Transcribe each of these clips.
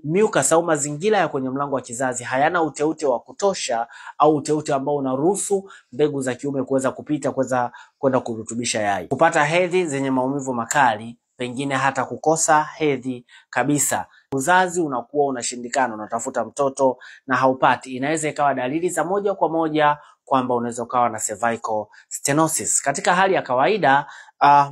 Mucus au mazingira ya kwenye mlango wa kizazi hayana uteute wa kutosha au uteute ambao unaruhusu mbegu za kiume kuweza kupita kwenda kurutubisha yai. Kupata hedhi zenye maumivu makali, pengine hata kukosa hedhi kabisa. Uzazi unakuwa unashindikana, unatafuta mtoto na haupati. Inaweza ikawa dalili za moja kwa moja kwamba unaweza ukawa na cervical stenosis. Katika hali ya kawaida,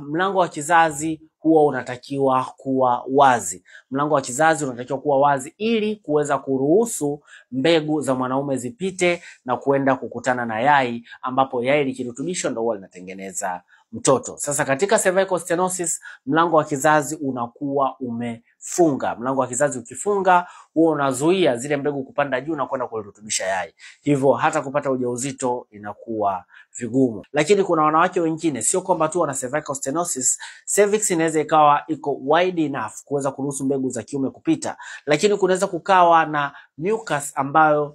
mlango wa kizazi huwa unatakiwa kuwa wazi. Mlango wa kizazi unatakiwa kuwa wazi ili kuweza kuruhusu mbegu za mwanaume zipite na kuenda kukutana na yai, ambapo yai likirutubishwa ndio huwa linatengeneza mtoto. Sasa katika cervical stenosis, mlango wa kizazi unakuwa umefunga. Mlango wa kizazi ukifunga, huwa unazuia zile mbegu kupanda juu na kwenda kurutubisha yai. Hivyo hata kupata ujauzito inakuwa vigumu. Lakini kuna wanawake wengine, sio kwamba tu wana cervical stenosis, cervix inaweza ikawa iko wide enough kuweza kuruhusu mbegu za kiume kupita, lakini kunaweza kukawa na mucus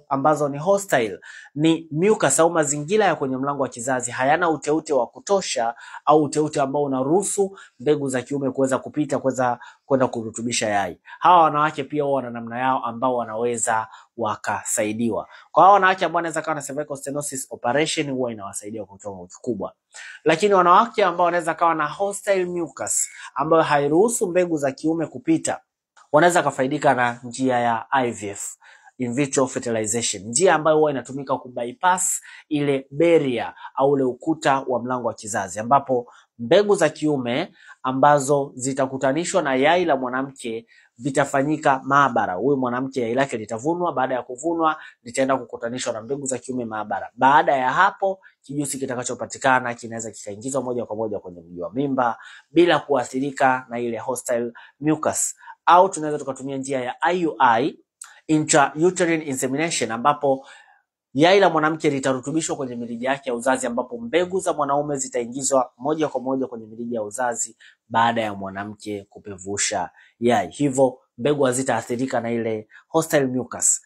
ambazo ni hostile. Ni mucus au mazingira ya kwenye mlango wa kizazi hayana uteute wa kutosha au uteute ambao unaruhusu mbegu za kiume kuweza kupita kwenda kurutubisha yai. Hawa wanawake pia wana namna yao ambao wanaweza wakasaidiwa. Kwa hao wanawake ambao wanaweza kuwa na cervical stenosis, operation huwa inawasaidia kwa kiwango kikubwa. Lakini wanawake ambao wanaweza kuwa na hostile mucus ambayo hairuhusu mbegu za kiume kupita, wanaweza kufaidika na njia ya IVF, in vitro fertilization, njia ambayo huwa inatumika kubypass ile barrier au ule ukuta wa mlango wa kizazi, ambapo mbegu za kiume ambazo zitakutanishwa na yai la mwanamke vitafanyika maabara. Huyu mwanamke yai lake litavunwa, baada ya kuvunwa litaenda kukutanishwa na mbegu za kiume maabara. Baada ya hapo, kijusi kitakachopatikana kinaweza kikaingizwa moja kwa moja kwenye mji wa mimba bila kuathirika na ile hostile mucus. Au tunaweza tukatumia njia ya IUI, intrauterine insemination, ambapo yai la mwanamke litarutubishwa kwenye mirija yake ya uzazi, ambapo mbegu za mwanaume zitaingizwa moja kwa moja kwenye mirija ya uzazi baada ya mwanamke kupevusha yai. Hivyo mbegu hazitaathirika na ile hostile mucus.